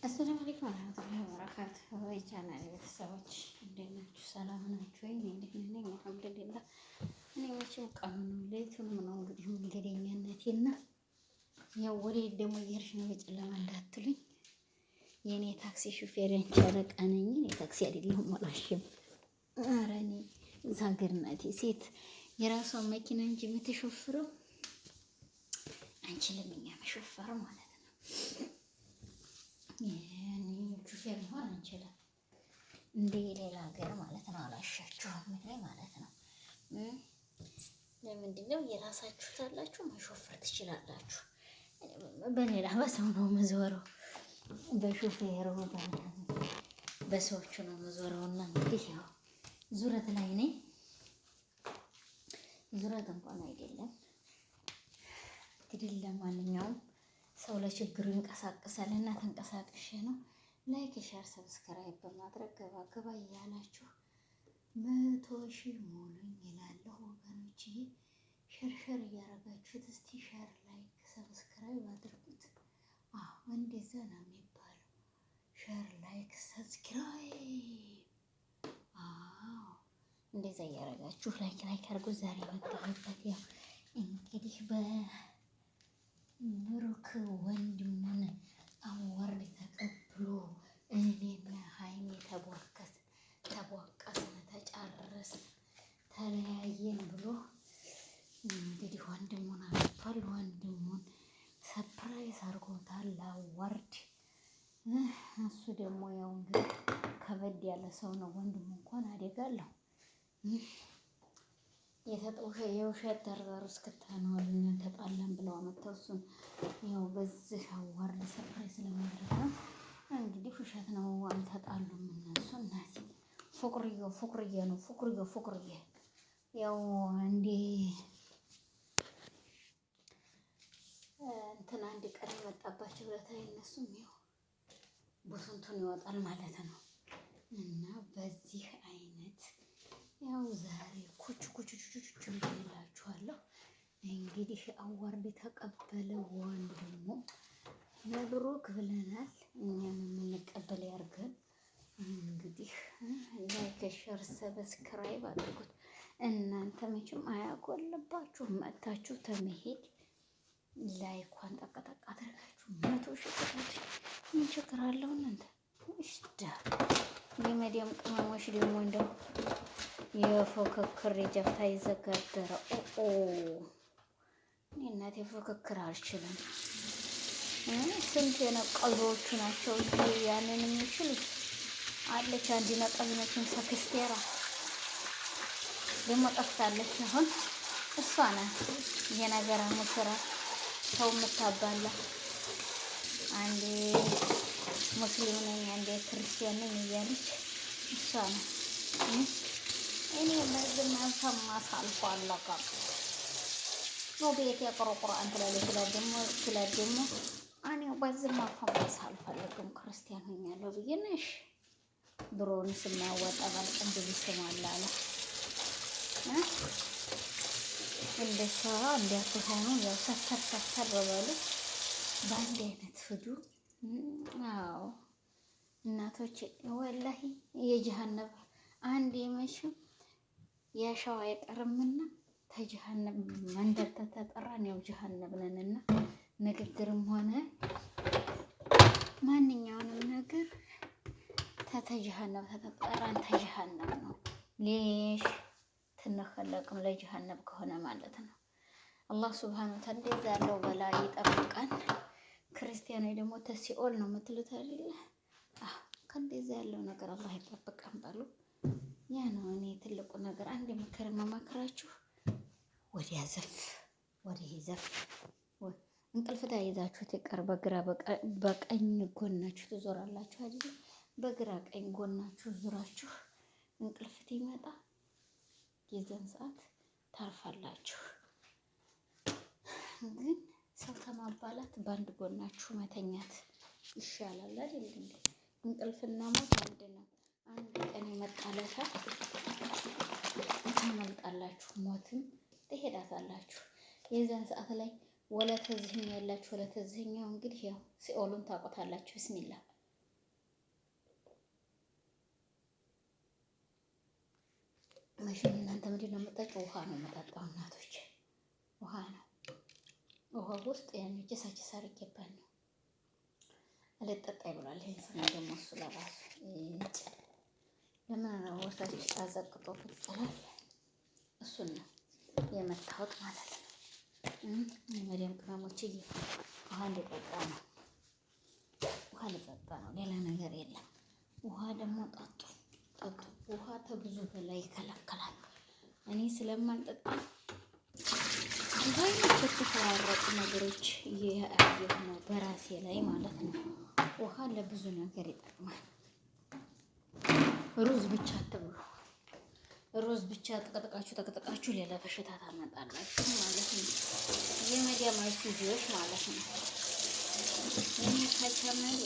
አሰላሙ አለይኩም ወራህመቱላሂ ወበረካቱሁ። የቻናሌ ቤተሰቦች እንዴት ናችሁ? ሰላም ናችሁ ወይ? እንዴት ነኝ? አልሐምዱሊላህ። እኔ መቼም ቀኑን ሌሊቱንም ነው እንግዲህ መንገደኛነቴና ያው ወዴት ደግሞ እየሄድሽ ነው በጨለማ እንዳትሉኝ። የእኔ ታክሲ ሹፌር አንቺ አለቃ ነኝ። እኔ ታክሲ አይደለሁም አላሽም። ኧረ እኔ እዛ ሀገር እናቴ ሴት የራሷን መኪና እንጂ የምትሾፍረው አንችልም እኛ መሾፈር ማለት ነው። ሹፌር መሆን አንችልም እንደ ሌላ ሀገር ማለት ነው። አላሻችሁም እኔ ማለት ነው። ለምንድን ነው የራሳችሁ ታላችሁ መሾፈር ትችላላችሁ። በሌላ በሰው ነው የምዞረው፣ በሹፌሩ በሰዎቹ ነው የምዞረው። እና እንግዲህ ያው ዙረት ላይ ነኝ። ዙረት እንኳን አይደለም እንግዲህ ለማንኛውም ሰው ለችግሩ ይንቀሳቀሳል እና ተንቀሳቅሼ ነው። ላይክ ሸር ሰብስክራይብ በማድረግ ገባ ገባ እያላችሁ 100,000 ሞሉኝ እላለሁ ወገኖችዬ። ሸር እያረጋችሁት እስቲ ሸር ላይክ ሰብስክራይብ አድርጉት። አዎ እንደዛ ነው የሚባለው። ሸር ላይክ ሰብስክራይብ። አዎ እንደዛ እያረጋችሁ ላይክ አድርጉ። ዛሬ መጣሁበት ያው እንግዲህ ብሩክ ወንድሙን አዋርድ ተቀብሎ እኔና ሀይሚ ተቧቀስን፣ ተጫረስን፣ ተለያየን ብሎ እንግዲህ ወንድሙን አግቷል። ወንድሙን ሰፕራይዝ አድርጎታል አዋርድ። እሱ ደግሞ ያው እንግዲህ ከበድ ያለ ሰው ነው። ወንድሙ እንኳን አደጋለሁ የውሸት ደርዳሩ እስክታነዋልና ተጣላን ብለው አመጣው። እሱን ያው በዚህ አዋርድ ሰፕራይዝ ስለማድረግ ነው እንግዲህ። ውሸት ነው አልተጣሉም እነሱ። እናቴ ፉቅርዬ ነው ፉቅርዬ ያው እንዴ እንትን አንድ ቀን የመጣባቸው ብለታይ እነሱም ያው ቡቱንቱን ይወጣል ማለት ነው። እና በዚህ አይነት ያው ዛሬ ኩች ብላችኋለሁ። እንግዲህ አዋርድ ተቀበለ ወንድ ደግሞ መብሩክ ብለናል። እኛም የምንቀበል ያርገን። እንግዲህ ላይክ ሸር ሰብስክራይብ አድርጉት። እናንተ መቼም አያጎልባችሁም። መጥታችሁ ተመሄድ ላይኳን ጠቅጠቅ አድርጋችሁ 100,000 ምን ችግር አለው እናንተ? እሽዳ የመዲያም ቅመሞች ደግሞ እንደው የፉክክር የጀፍታ ይዘጋደረ እኔ እናቴ ፉክክር አልችልም። ስንት የነቀዞቹ ናቸው ያንን የሚችሉት። አለች አንድ ነቀዝነችን ሰክስቴራ ደግሞ ጠፍታለች። አሁን እሷ ናት የነገር ሙስራ ሰው የምታባላ። አንዴ ሙስሊም ነኝ አንዴ ክርስቲያን ነኝ እያለች እሷ ናት። እኔ በዚህ ማንሰማ ሳልፎ አለቀም ነው ቤት የቅሮ ቁርአን ትላለች ደግሞ እኔ በዚህ ማፈማስ አልፈልግም ክርስቲያን ሆኛለሁ ብዬ ነሽ ድሮውን ስናወጣ ባልቀን ብዙ ስም አለ እንደሷ እንዲያትሆኑ ያው ሰተር በሉ በአንድ አይነት ሂዱ። አዎ እናቶች ወላሂ የጀሃነብ አንድ የመሽም ያሻው አይቀርምና ተጀሃነብ መንደር ተጠራን ያው ጀሃነብ ነንና ንግግርም ሆነ ማንኛውንም ነገር ተጀሃነብ ተጠራን ተጀሃነብ ነው። ሌሽ ትነኸለቅም ለጀሃነብ ከሆነ ማለት ነው። አላህ ሱብሃነሁ ወተዓላ እንደዛ ያለው በላ ይጠብቃል። ክርስቲያኖች ደግሞ ተሲኦል ነው የምትሉት አይደለ? ከእንደዛ ያለው ነገር አላህ ይጠብቀን በሉ። ያ ነው እኔ ትልቁ ነገር። አንድ ምክር መመክራችሁ ወዲያ ዘፍ እንቅልፍ ተይዛችሁት ይቀር በግራ በቀኝ ጎናችሁ ትዞራላችሁ አይደል? በግራ ቀኝ ጎናችሁ ዙራችሁ እንቅልፍት ይመጣ የዘን ሰዓት ታርፋላችሁ። ግን ሰው ከማባላት በአንድ ጎናችሁ መተኛት ይሻላል አይደል እንዴ? እንቅልፍና ሞት አንድ ነው። አንድ ቀን የመጣለታ ታመልጣላችሁ፣ ሞትም ትሄዳታላችሁ። የዛን ሰዓት ላይ ወለተዝህኝ ያላችሁ ወለተዝህኛው እንግዲህ ያው ሲኦሉን ታቆታላችሁ። ቢስሚላህ መቼም እናንተ ምንድን ነው የምጠጣው? ውሃ ነው የምጠጣው እናቶች፣ ውሃ ነው። ውሃ ውስጥ ያን ጭሳ አድርጌበት ነው አልጠጣ ይብላል። ይሄን ስና ደግሞ እሱ ለራሱ ለምን ነው ወርታች አዘቅጦ ይጥላል። እሱን ነው የመታሁት ማለት ነው። መዲያም ቅመሞችዬ ውሃ እንዲጠጣ ነው፣ ውሃ ልጠጣ ነው፣ ሌላ ነገር የለም። ውሃ ደግሞ ጠጡ። ውሃ ተብዙ በላይ ይከለከላል። እኔ ስለማልጠጣ ብዙ አይነት በተፈራረቁ ነገሮች እያየሁ ነው በራሴ ላይ ማለት ነው። ውሃ ለብዙ ነገር ይጠቅማል። ሩዝ ብቻ አትብሉ። ሩዝ ብቻ ተቀጥቃችሁ ሌላ በሽታ ታመጣላችሁ ማለት ነው። የመዲያም አይሱዚዎች ማለት ነው። እኔ ካቻመሪ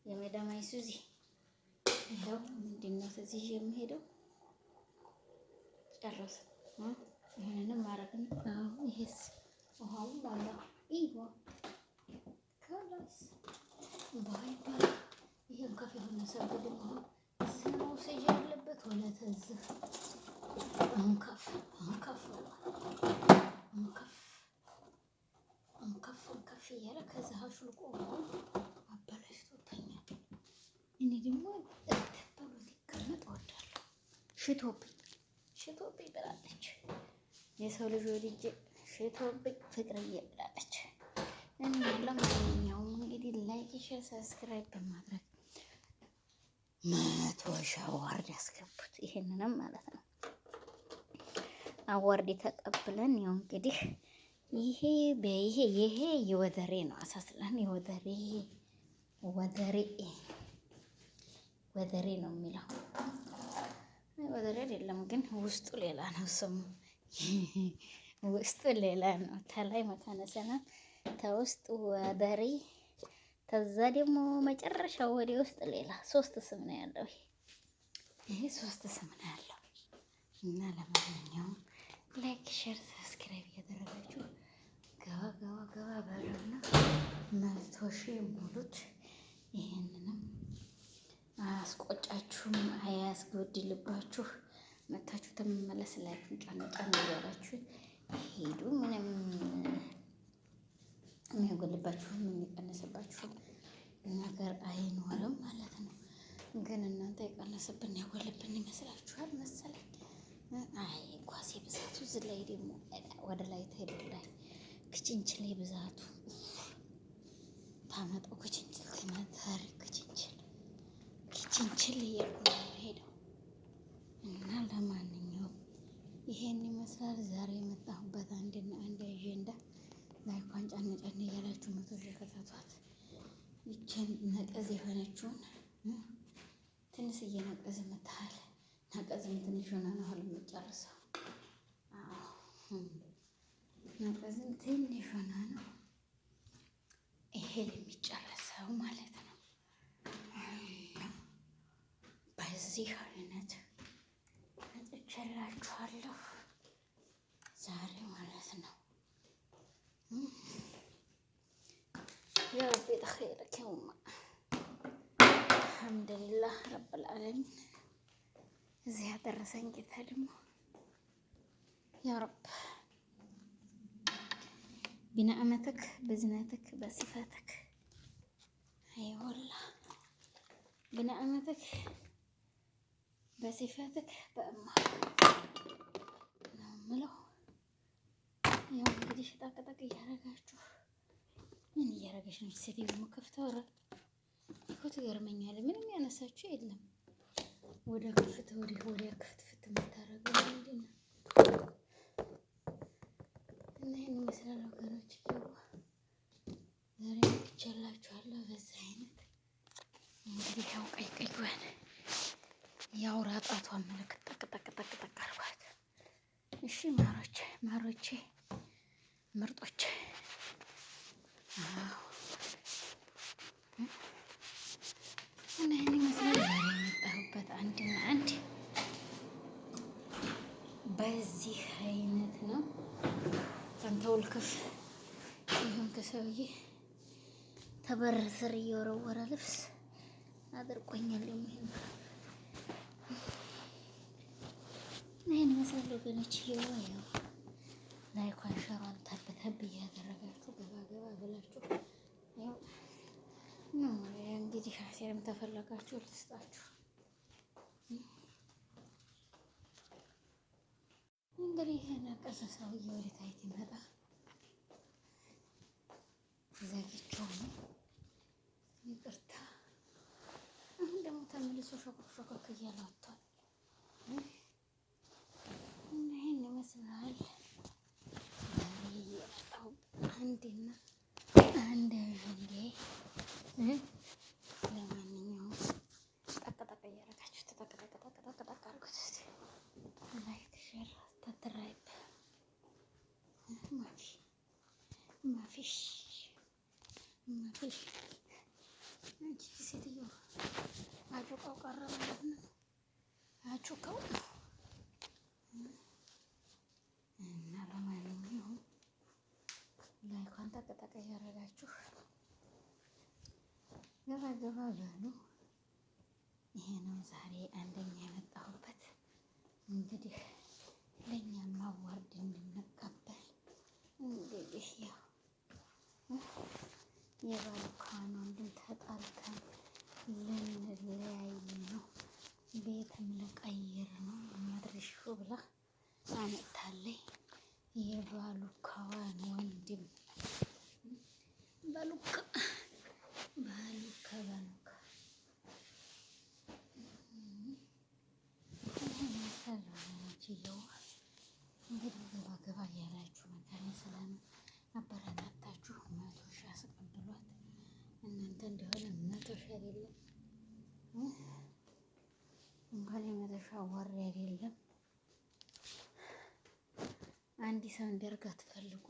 የመዳም አይሱዚ ይኸው ምንድን ነው እዚህ የምሄደው ጨረሰ። ይሄንንም ማረግ ነው። ይሄስ ውሃው ባላ ይሄ ከላስ ባይ ባይ። ይሄን ከፍ የሆነ ሰው ደግሞ ስራው ሰጅ ያለበት ሆነ ተዝህ አንከፍ እያለ ከዛ አሹልቆ አበላሽቶታኛል። እኔ ደግሞ ተብሎ ሲቀመጥ እወዳለሁ። ሽቶብኝ ብላለች። የሰው ልጅ ወድጄ ሽቶብኝ ፍቅርዬ ብላለች። እና ለማንኛውም እንግዲህ ላይክ፣ ሼር፣ ሰብስክራይብ በማድረግ 100,000 አዋርድ ያስገቡት። ይሄንንም ማለት ነው አዋርድ ተቀብለን ያው እንግዲህ ይሄ የወደሬ ነው። አሳስለን ወደሬ ነው የሚለው። ወደሬ አይደለም ግን ውስጡ ሌላ ነው ስሙ። ውስጡ ሌላ ነው። ተላይ መካነ ሰላም ተውስጥ ወደሬ፣ ተዛ ደግሞ መጨረሻው ወደ ውስጥ ሌላ 3 ስም ነው ያለው። ይሄ 3 ስም ነው ያለው። እና ለማንኛውም ላይክ፣ ሼር፣ ሰብስክራይብ እያደረጋችሁ ገባ በሉና 100,000 ሙሉት። ይሄንንም አያስቆጫችሁም፣ አያስጎድልባችሁ። መታችሁ ተመለስ ላይክ ጫን እያላችሁ ሄዱ። ምንም የሚያጎልባችሁም የሚቀንስባችሁ ነገር አይኖርም ማለት ነው። ግን እናንተ የቀነስብን ያጎልብን ይመስላችኋል መሰለኝ። አይ ኳሴ ብዛቱ እዚህ ላይ ደግሞ ወደ ላይ ትሄዳለች። ክችንችል ብዛቱ ታመጣው ክችንችል ትመታሪ ክችንችል እያልኩ ነው ሄደው እና ለማንኛውም ይሄን ይመስላል ዛሬ የመጣሁበት አንድና አንድ አጀንዳ። ላይኳን ጫን እያላችሁ 100,000 ከታቷት። ይችን ነቀዝ የሆነችውን ትንሽዬ ነቀዝ የምታህል ነቀዝም ትንሽ ሆና ነው አሁን የምጨርሰው። ነቀዝም ትንሽ ሆና ነው ይሄ የሚጨረሰው ማለት ነው። በዚህ አይነት መጥቼላችኋለሁ ዛሬ ማለት ነው። يا ربي دخيلك يوم الحمد لله رب العالمين እዚህ ያደረሰኝ ጌታ ደግሞ يا رب بنعمتك بزناتك بصفاتك اي والله بنعمتك بصفاتك بأمك ነው የምለው። ያው እንግዲህ ሽጣቅጣቅ እያደረጋችሁ ምን እያደረገች ነው ሴትዮ? መከፍተው ኧረ እኮ ትገርመኛለህ። ምንም ያነሳችሁ የለም። ወደ ክፍት ወዲያ ክፍት የምታደርገው ምንድን ነው? እና ይሄን ይመስላል ወገኖች። ዛሬ ይቻላችኋለሁ በዛ አይነት እንግዲህ ያው ቀይቀይዋን ያው ራጣቷን ምልክት ጠቅ አርጓት። እሺ ማሮቼ ምርጦች እና ይሄን ይመስላል ዛሬ የመጣሁበት አንድና አንድ በዚህ አይነት ነው። አንተውል ክፍ ይሁን ከሰውዬ ተበር ስር እየወረወረ ልብስ አድርቆኛል። ደግሞ ይሄን መስል ወገኖች ያው ላይኳን ሸሯን ታበተብ እያደረጋችሁ ገባ ገባ ብላችሁ ያው እንግዲህ አሴርም ተፈለጋችሁ ልስጣችሁ። እንግዲህ ነቀሰ ሰውዬ ወደ ታይት ይመጣ ዘግቼው ነው። ይቅርታ። አሁን ደግሞ ተመልሶ ሾኮክ እያለ ወጥቷል። እና ይሄን ይመስላል ዛሬ የመጣው አንድና አንድ እንዴ። ለማንኛውም ጠቅጠቅ እያደረጋችሁ ጠቅጠቅ አድርጉት። ላይክ ሼር ሰብስክራይብ ማፊሽ አንቺ ሴትዮ አጩቀው ቀረ ማለት ነው። አጩቀው እና ለማንኛውም ላይኳን ጠቅጠቅ እያደረጋችሁ ገባ ገባ በሉ። ይሄ ነው ዛሬ አንደኛ የመጣሁበት። እንግዲህ ለእኛም አዋርድ እንድንቀበል እንግዲህ ያው የባልካን ወንድም ተጣልተን ልንለያይ ነው፣ ቤትም ልቀይር ነው ማድረሹ ብላ አመጣለኝ። የባሉካዋን ወንድም ባሉካ እንግዲህ ገባ ገባ እያላችሁ መካነ ሰላም አበረታታችሁ 100 ሺህ አስቀብሏት። እናንተ እንደሆነ 100 ሺህ አይደለም እንኳን 100 ሺህ አዋሪ አይደለም አንድ ሰው እንዲያርግ አትፈልጉ።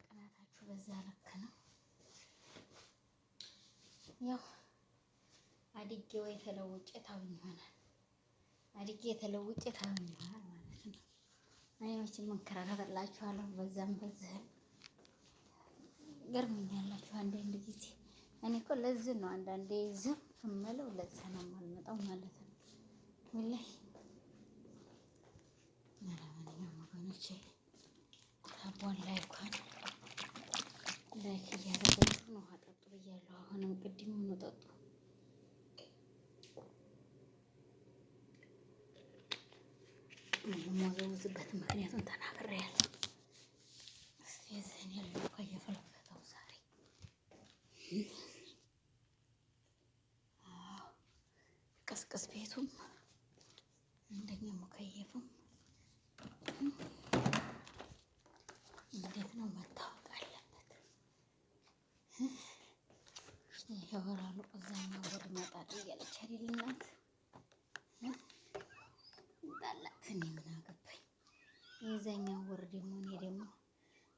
ቅናታችሁ በዛ ልክ ነው። ያው አድጌ ወይ ተለውጬ ታውኝ ይሆናል። አድጌ ተለውጬ ታውኝ ይሆናል ማለት ነው። እኔ መቼም መንከራከርላችኋለሁ በዛም በዚህም ገርመኛላችሁ አንዳንድ ጊዜ። እኔ እኮ ለዚህ ነው አንዳንዴ ዝም እምለው ለዛ ነው የማልመጣው ማለት ነው። ወላሂ ለማንኛውም ወገኖቼ ታቧን ላይኳን ላይክ እያደረጋችሁ ነው። ውሃ ጠጡ ብያለሁ። አሁንም ቅድም ሆኖ ጠጡ። የማወዛውዝበት ምክንያቱም ተናግሬያለሁ። እስኪ እዚህን ያለው እኮ እየፈለፈተው ዛሬ ቀስቀስ ቤቱም አንደኛ ሙከየፉም እንዴት ነው መታወቅ አለበት። ይወራሉ እዛኛው ወድ መጣጥ እያለች አይደል እናት ጣላት። እኔ ምን አገባኝ። የዛኛው ወር ደግሞ እኔ ደግሞ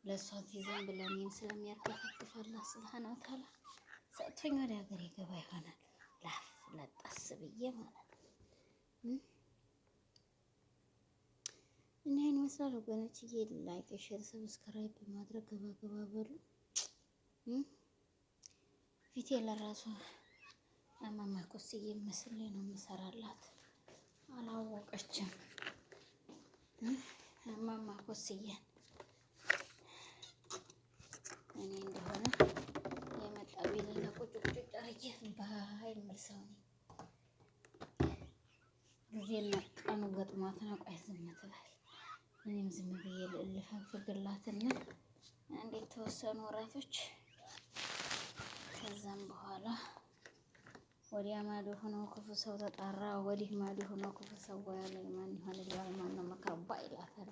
ለእሷ ሲዘን ብለን እኔም ስለሚያርከፈክፍ አላህ ሱብሓነሁ ወተዓላ ሰጥቶኝ ወደ ሀገር የገባ ይሆናል። ላፍ ለጣስ ብዬ ማለት ነው። እና ይሄን ይመስላል ወገኖችዬ። ላይክ ሼር ሰብስክራይብ በማድረግ ገባ ገባ በሉ። ፊቴ ለራሱ እማማ ኮስዬ መስሌ ነው የምሰራላት። አላወቀችም እማማ ኮስዬን እኔ እንደሆነ የመጣ ቢለላ ቁጭ ቁጭ አርጌ ባይ መልሰው ጊዜና ቀኑ ገጥሟት ነው። ቆይ ዝም ትበል። እኔም ዝም ብዬ ልፈግላትና እንዴት ተወሰኑ ወራቶች ከዛም በኋላ ወዲያ ማዶ ሆኖ ክፉ ሰው ተጣራ፣ ወዲህ ማዶ ሆኖ ክፉ ሰው ያለ ማን ይሆንልሃል? ማን ነው መካባ ይላታል።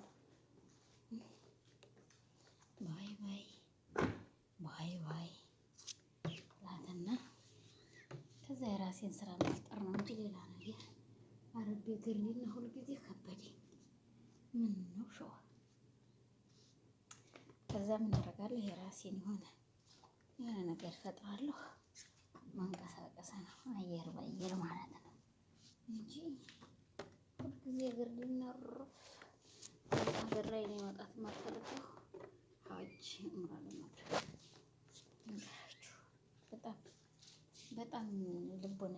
ባይ ባይ ባይ ባይ ላትና ከዛ የራሴን ስራ መፍጠር ነው እንጂ ሌላ ነገር አረብ ግርሊና ሁልጊዜ ከበደ ምን ነው ሸዋ። ከዛ ምን አደርጋለሁ? የራሴን የሆነ ነገር ፈጥራለሁ። ማንቀሳቀስ ነው አየር ባየር ማለት ነው እንጂ ሁልጊዜ ግርሊና ሩፍ ሀገር ላይ ነው መውጣት የማልፈልገው። ሀጅ እምራለሁ ማድረግ በጣም ልቦና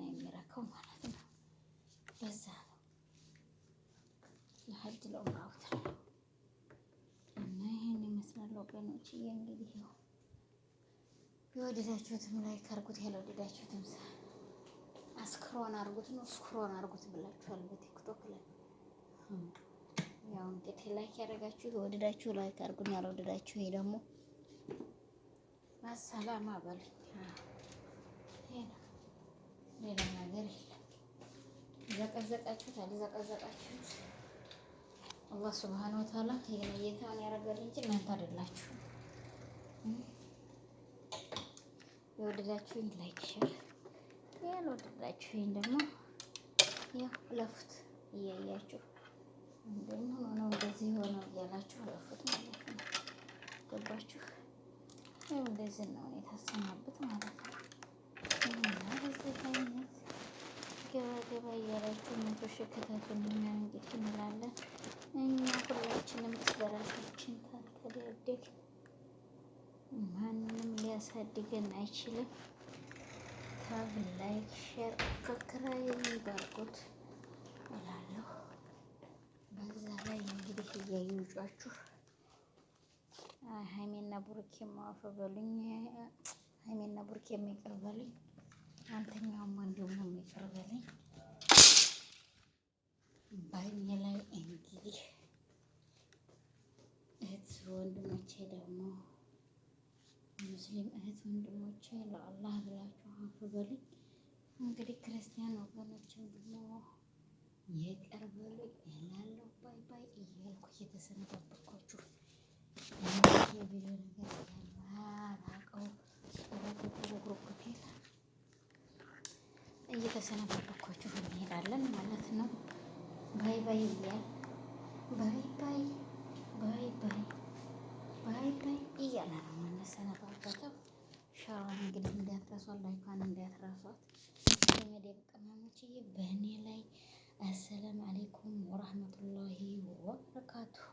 ቅመሞችዬ እንግዲህ ያው የወደዳችሁትም ላይክ አድርጉት፣ ያልወደዳችሁትም አስክሮን አድርጉት ነው ስክሮን አድርጉት ብላችኋል በቲክቶክ ላይ። ያው እንግዲህ ላይክ ያደረጋችሁት ወደዳችሁ ላይክ አድርጉን፣ ያልወደዳችሁ ይሄ ደግሞ ማሰላማ በሉኝ። ይሄ ነው፣ ሌላ ነገር የለም። ዘቀዘቃችሁት አልዘቀዘቃችሁት አላህ ሱብሃነሁ ወተዓላ ይሄን እይታውን ያደርጋል እንጂ እናንተ አይደላችሁም። የወደዳችሁኝ ላይክ ሼር፣ ያልወደዳችሁኝ ደግሞ ያው ለፉት እያያችሁ እንደዚህ ሆነው እያላችሁ ለፉት ማለት ነው። ገባችሁ? ያው እንደዚህ ነው የታሰማበት ማለት ነው። እና በዚህ አይነት ገባ ገባ እያላችሁ መቶ ሺህ ክተቱን እኛ እንግዲህ እንላለን። እኛ ሁላችንም በራሳችን ታተዳደግ ማንም ሊያሳድገን አይችልም። ታብ ላይክ ሼር ሰብስክራይብ አድርጉት እላለሁ። በዛ ላይ እንግዲህ እያዩጫችሁ ሀይሜና ቡርኬ ማወፍ በሉኝ። ሀይሜና ቡርኬ የሚቀር በሉኝ። አንተኛውም ወንድም ነው የሚቀር በሉኝ። በእኔ ላይ እንግዲህ እህት ወንድሞቼ ደግሞ ሙስሊም እህት ወንድሞቼ ለአላህ ብላችሁ አፍ በሉኝ። እንግዲህ ክርስቲያን ወገኖችን ደግሞ ይቅር በሉኝ እላለሁ። ባይ ባይ እያልኩ እየተሰነባበርኳችሁ የቪዲዮ ነገር ያላቀው ግሩፕ እየተሰነባበርኳችሁ እንሄዳለን ማለት ነው። ባይ ባይ እያል ባይ ባይ ባይ ባይ ባይ ባይ እያለ ነው የምንሰነባበተው። ሻዋን እንግዲህ እንዳትረሷት፣ ላይኳን እንዳትረሷት። የመደብ ቅመሞችዬ በእኔ ላይ አሰላም አሌይኩም ወራህመቱላሂ ወበረካቱሁ።